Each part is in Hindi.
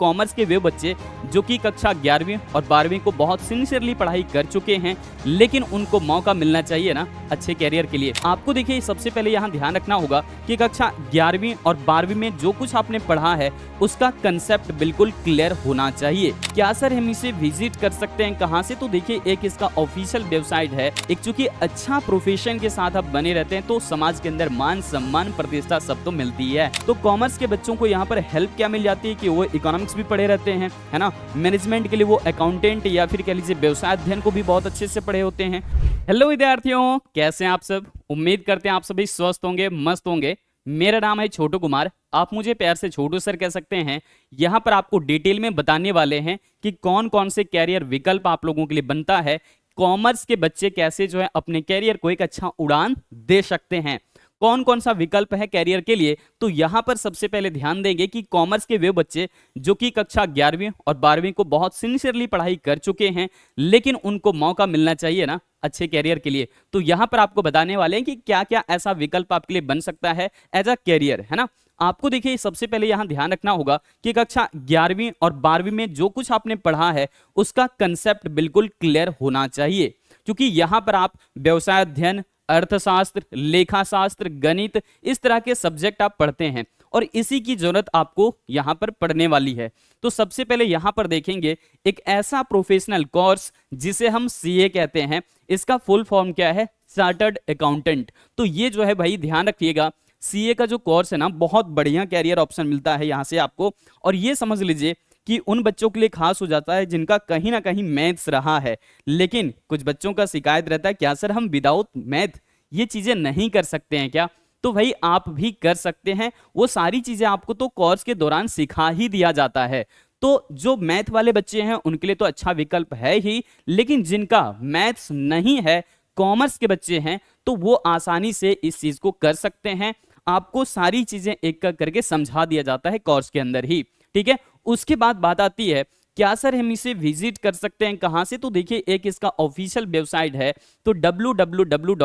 कॉमर्स के वे बच्चे जो कि कक्षा 11वीं और 12वीं को बहुत सिंसियरली पढ़ाई कर चुके हैं, लेकिन उनको मौका मिलना चाहिए ना अच्छे कैरियर के लिए। आपको देखिए सबसे पहले यहाँ ध्यान रखना होगा कि कक्षा 11वीं और 12वीं में जो कुछ आपने पढ़ा है उसका कंसेप्ट बिल्कुल क्लियर होना चाहिए। क्या सर हम इसे विजिट कर सकते हैं कहाँ से? तो देखिए एक इसका ऑफिशियल वेबसाइट है। एक चूंकि अच्छा प्रोफेशन के साथ आप बने रहते हैं तो समाज के अंदर मान सम्मान प्रतिष्ठा सब तो मिलती है। तो कॉमर्स के बच्चों को यहाँ पर हेल्प क्या मिल जाती है कि वो इकोनॉमिक्स भी पढ़े रहते हैं, है ना, मैनेजमेंट के लिए वो अकाउंटेंट या फिर कह लीजिए व्यवसाय अध्ययन को भी बहुत अच्छे से पढ़े होते हैं। हेलो विद्यार्थियों, कैसे हैं आप सब? उम्मीद करते हैं आप सभी स्वस्थ होंगे, मस्त होंगे। मेरा नाम है छोटू कुमार, आप मुझे प्यार से छोटू सर कह सकते हैं। यहाँ पर आपको डिटेल में बताने वाले हैं कि कौन कौन से कैरियर विकल्प आप लोगों के लिए बनता है, कॉमर्स के बच्चे कैसे जो है अपने कैरियर को एक अच्छा उड़ान दे सकते हैं, कौन कौन सा विकल्प है कैरियर के लिए। तो यहाँ पर सबसे पहले ध्यान देंगे कि कॉमर्स के वे बच्चे जो कि कक्षा 11वीं और 12वीं को बहुत सिंसियरली पढ़ाई कर चुके हैं, लेकिन उनको मौका मिलना चाहिए ना अच्छे कैरियर के लिए। तो यहाँ पर आपको बताने वाले हैं कि क्या क्या ऐसा विकल्प आपके लिए बन सकता है एज अ कैरियर, है ना। आपको देखिए सबसे पहले यहाँ ध्यान रखना होगा कि कक्षा 11वीं और 12वीं में जो कुछ आपने पढ़ा है उसका कंसेप्ट बिल्कुल क्लियर होना चाहिए, क्योंकि यहाँ पर आप व्यवसाय अध्ययन, अर्थशास्त्र, लेखा शास्त्र, गणित, इस तरह के सब्जेक्ट आप पढ़ते हैं और इसी की जरूरत आपको यहाँ पर पढ़ने वाली है। तो सबसे पहले यहाँ पर देखेंगे एक ऐसा प्रोफेशनल कोर्स जिसे हम सीए कहते हैं। इसका फुल फॉर्म क्या है? Chartered accountant. तो ये जो है भाई ध्यान रखिएगा, सीए का जो कोर्स है ना बहुत बढ़िया कैरियर ऑप्शन मिलता है यहाँ से आपको। और ये समझ लीजिए कि उन बच्चों के लिए खास हो जाता है जिनका कहीं ना कहीं मैथ्स रहा है, लेकिन कुछ बच्चों का शिकायत रहता है क्या सर हम विदाउट मैथ ये चीजें नहीं कर सकते हैं क्या? तो भाई आप भी कर सकते हैं, वो सारी चीजें आपको तो कोर्स के दौरान सिखा ही दिया जाता है। तो जो मैथ वाले बच्चे हैं उनके लिए तो अच्छा विकल्प है ही, लेकिन जिनका मैथ्स नहीं है, कॉमर्स के बच्चे हैं, तो वो आसानी से इस चीज को कर सकते हैं। आपको सारी चीजें एक एक करके समझा दिया जाता है कोर्स के अंदर ही, ठीक है। उसके बाद बात आती है क्या सर हम इसे विजिट कर सकते हैं कहां से? तो देखिए एक इसका ऑफिशियल वेबसाइट है, तो www.icai.org/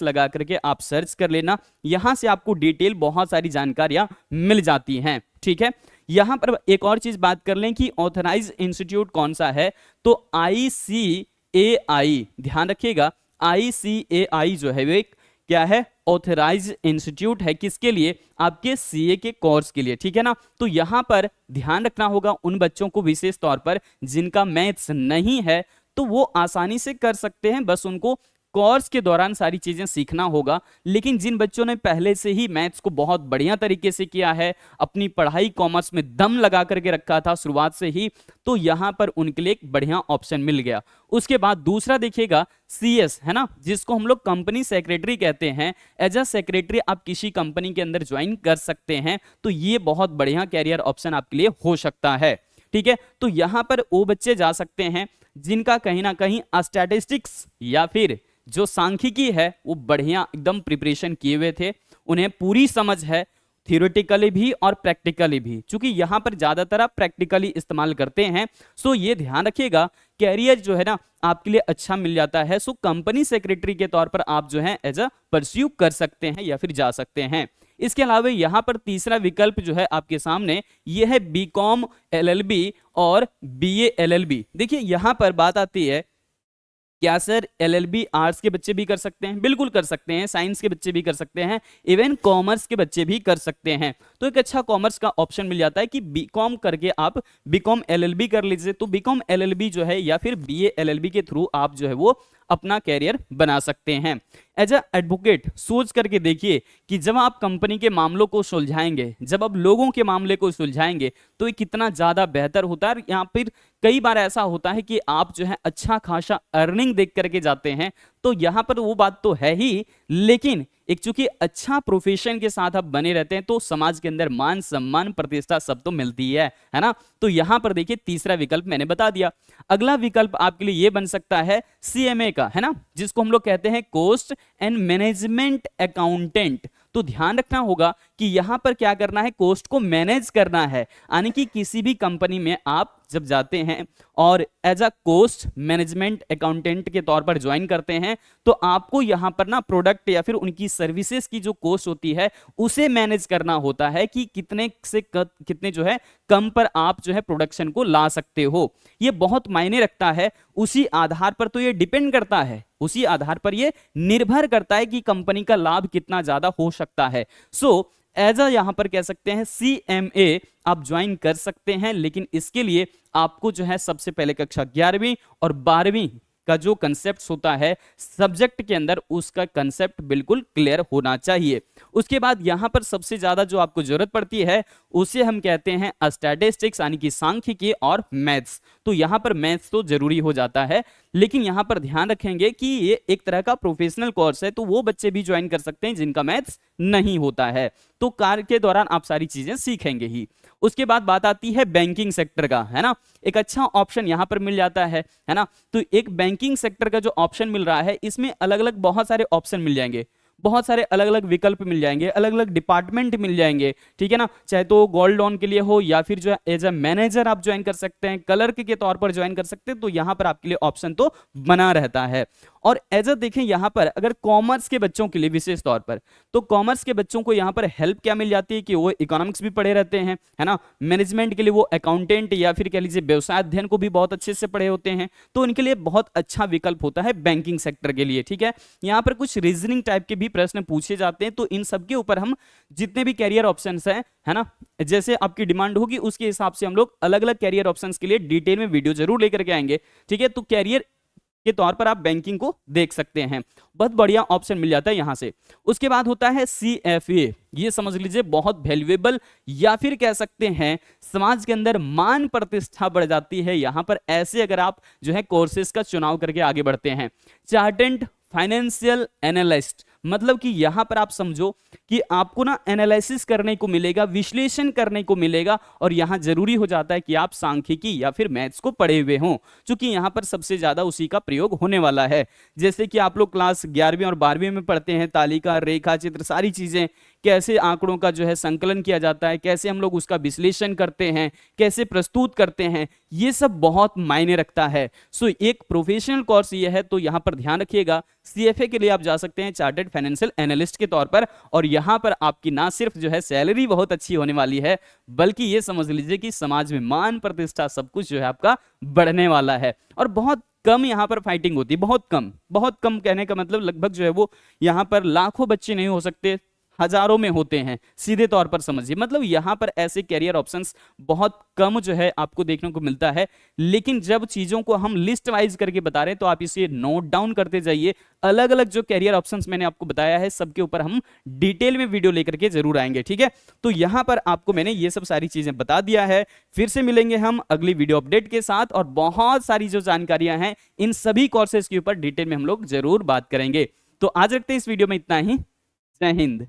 लगा करके आप सर्च कर लेना। यहां से आपको डिटेल बहुत सारी जानकारियां मिल जाती हैं, ठीक है। यहां पर एक और चीज बात कर लें कि ऑथराइज इंस्टीट्यूट कौन सा है, तो ICAI, ध्यान रखिएगा ICAI जो है वो एक क्या है? ऑथराइज्ड इंस्टीट्यूट है। किसके लिए? आपके सीए के कोर्स के लिए, ठीक है ना। तो यहां पर ध्यान रखना होगा उन बच्चों को विशेष तौर पर जिनका मैथ्स नहीं है, तो वो आसानी से कर सकते हैं, बस उनको कोर्स के दौरान सारी चीजें सीखना होगा। लेकिन जिन बच्चों ने पहले से ही मैथ्स को बहुत बढ़िया तरीके से किया है, अपनी पढ़ाई कॉमर्स में दम लगा करके रखा था शुरुआत से ही, तो यहां पर उनके लिए एक बढ़िया ऑप्शन मिल गया। उसके बाद दूसरा देखिएगा CS, है ना, जिसको हम लोग कंपनी सेक्रेटरी कहते हैं। एज अ सेक्रेटरी आप किसी कंपनी के अंदर ज्वाइन कर सकते हैं, तो ये बहुत बढ़िया कैरियर ऑप्शन आपके लिए हो सकता है, ठीक है। तो यहां पर वो बच्चे जा सकते हैं जिनका कहीं ना कहीं स्टैटिस्टिक्स या फिर जो सांख्यिकी है वो बढ़िया एकदम प्रिपरेशन किए हुए थे, उन्हें पूरी समझ है थियोरेटिकली भी और प्रैक्टिकली भी, क्योंकि यहां पर ज्यादातर आप प्रैक्टिकली इस्तेमाल करते हैं। सो ये ध्यान रखिएगा कैरियर जो है ना आपके लिए अच्छा मिल जाता है। सो कंपनी सेक्रेटरी के तौर पर आप जो है एज अ परस्यू कर सकते हैं या फिर जा सकते हैं। इसके अलावा यहां पर तीसरा विकल्प जो है आपके सामने ये है BCom LLB और BA LLB। देखिए यहां पर बात आती है क्या सर LLB आर्ट्स के बच्चे भी कर सकते हैं? बिल्कुल कर सकते हैं, साइंस के बच्चे भी कर सकते हैं, इवन कॉमर्स के बच्चे भी कर सकते हैं। तो एक अच्छा कॉमर्स का ऑप्शन मिल जाता है कि BCom करके आप BCom LLB कर लीजिए। तो BCom LLB जो है या फिर BA LLB के थ्रू आप जो है वो अपना कैरियर बना सकते हैं। एज अ एडवोकेट सोच करके देखिए कि जब आप कंपनी के मामलों को सुलझाएंगे, जब आप लोगों के मामले को सुलझाएंगे, तो ये कितना ज्यादा बेहतर होता है। यहाँ पर कई बार ऐसा होता है कि आप जो है अच्छा खासा अर्निंग देख करके जाते हैं, तो यहाँ पर वो बात तो है ही, लेकिन एक चूंकि अच्छा प्रोफेशन के साथ आप बने रहते हैं तो समाज के अंदर मान सम्मान प्रतिष्ठा सब तो मिलती है ना। तो यहां पर देखिए तीसरा विकल्प मैंने बता दिया। अगला विकल्प आपके लिए ये बन सकता है CMA का, है ना, जिसको हम लोग कहते हैं कॉस्ट एंड मैनेजमेंट अकाउंटेंट। तो ध्यान रखना होगा कि यहां पर क्या करना है, कॉस्ट को मैनेज करना है, यानी कि किसी भी कंपनी में आप जब जाते हैं और as a cost management accountant के तौर पर ज्वाइन करते हैं, तो आपको यहाँ पर ना प्रोडक्ट या फिर उनकी सर्विसेज की जो कॉस्ट होती है उसे मैनेज करना होता है कि कितने से कितने जो है कम पर आप जो है प्रोडक्शन को ला सकते हो। ये बहुत मायने रखता है, उसी आधार पर तो ये डिपेंड करता है, उसी आधार पर ये निर्भर करता है कि कंपनी का लाभ कितना ज्यादा हो सकता है। सो एज अ यहां पर कह सकते हैं CMA आप ज्वाइन कर सकते हैं, लेकिन इसके लिए आपको जो है सबसे पहले कक्षा 11वीं और 12वीं का जो कंसेप्ट होता है सब्जेक्ट के अंदर, उसका कंसेप्ट बिल्कुल क्लियर होना चाहिए। उसके बाद यहां पर सबसे ज्यादा जो आपको जरूरत पड़ती है उसे हम कहते हैं स्टैटिस्टिक्स, यानी कि सांख्यिकी और मैथ्स। तो यहां पर मैथ्स तो जरूरी हो जाता है, लेकिन यहां पर ध्यान रखेंगे कि ये एक तरह का प्रोफेशनल कोर्स है, तो वो बच्चे भी ज्वाइन कर सकते हैं जिनका मैथ्स नहीं होता है। तो कार्य के दौरान आप सारी चीजें सीखेंगे ही। उसके बाद बात आती है बैंकिंग सेक्टर का, है ना, एक अच्छा ऑप्शन यहां पर मिल जाता है ना। तो एक बैंकिंग सेक्टर का जो ऑप्शन मिल रहा है, इसमें अलग अलग बहुत सारे ऑप्शन मिल जाएंगे, बहुत सारे अलग अलग विकल्प मिल जाएंगे, अलग अलग डिपार्टमेंट मिल जाएंगे, ठीक है ना। चाहे तो गोल्ड लोन के लिए हो या फिर जो एज अ मैनेजर आप ज्वाइन कर सकते हैं, क्लर्क के तौर पर ज्वाइन कर सकते हैं, तो यहां पर आपके लिए ऑप्शन तो बना रहता है। और एज अ देखें यहां पर अगर कॉमर्स के बच्चों के लिए विशेष तौर पर, तो कॉमर्स के बच्चों को यहां पर हेल्प क्या मिल जाती है कि वो इकोनॉमिक्स भी पढ़े रहते हैं, है ना। मैनेजमेंट के लिए वो अकाउंटेंट या फिर कह लीजिए व्यवसाय अध्ययन को भी बहुत अच्छे से पढ़े होते हैं, तो उनके लिए बहुत अच्छा विकल्प होता है बैंकिंग सेक्टर के लिए, ठीक है। यहाँ पर कुछ रीजनिंग टाइप के भी प्रश्न पूछे जाते हैं, तो इन सब के ऊपर हम जितने भी कैरियर ऑप्शंस हैं, है ना, जैसे आपकी डिमांड होगी उसके हिसाब से हम लोग अलग अलग कैरियर ऑप्शंस के लिए डिटेल में वीडियो जरूर लेकर के आएंगे, ठीक है। तो कैरियर के तौर पर आप बैंकिंग को देख सकते हैं, बहुत बढ़िया ऑप्शन मिल जाता है यहां से। उसके बाद होता है CFA, ये समझ लीजिए बहुत वैल्यूएबल या फिर कह सकते हैं समाज के अंदर मान प्रतिष्ठा बढ़ जाती है यहां पर, ऐसे अगर आप जो है कोर्सेज का चुनाव करके आगे बढ़ते हैं। चार्टेड फाइनेंशियल एनालिस्ट, मतलब कि यहां पर आप समझो कि आपको ना एनालिसिस करने को मिलेगा, विश्लेषण करने को मिलेगा, और यहां जरूरी हो जाता है कि आप सांख्यिकी या फिर मैथ्स को पढ़े हुए हों, क्योंकि यहां पर सबसे ज्यादा उसी का प्रयोग होने वाला है। जैसे कि आप लोग क्लास 11वीं और 12वीं में पढ़ते हैं, तालिका, रेखा चित्र, सारी चीजें, कैसे आंकड़ों का जो है संकलन किया जाता है, कैसे हम लोग उसका विश्लेषण करते हैं, कैसे प्रस्तुत करते हैं, ये सब बहुत मायने रखता है। सो एक प्रोफेशनल कोर्स ये है, तो यहां पर ध्यान रखिएगा। CFA के लिए आप जा सकते हैं चार्टर्ड फाइनेंशियल एनालिस्ट के तौर पर, और यहां पर आपकी ना सिर्फ जो है सैलरी बहुत अच्छी होने वाली है, बल्कि ये समझ लीजिए कि समाज में मान प्रतिष्ठा सब कुछ जो है आपका बढ़ने वाला है। और बहुत कम यहाँ पर फाइटिंग होती है, बहुत कम, बहुत कम कहने का मतलब लगभग जो है वो यहाँ पर लाखों बच्चे नहीं हो सकते, हजारों में होते हैं, सीधे तौर पर समझिए। मतलब यहाँ पर ऐसे कैरियर ऑप्शंस बहुत कम जो है आपको देखने को मिलता है, लेकिन जब चीजों को हम लिस्ट वाइज करके बता रहे हैं तो आप इसे नोट डाउन करते जाइए। अलग अलग जो कैरियर ऑप्शंस मैंने आपको बताया है सबके ऊपर हम डिटेल में वीडियो लेकर के जरूर आएंगे, ठीक है। तो यहाँ पर आपको मैंने ये सब सारी चीजें बता दिया है। फिर से मिलेंगे हम अगली वीडियो अपडेट के साथ, और बहुत सारी जो जानकारियां हैं इन सभी कोर्सेज के ऊपर डिटेल में हम लोग जरूर बात करेंगे। तो आज रखते हैं इस वीडियो में इतना ही। जय हिंद।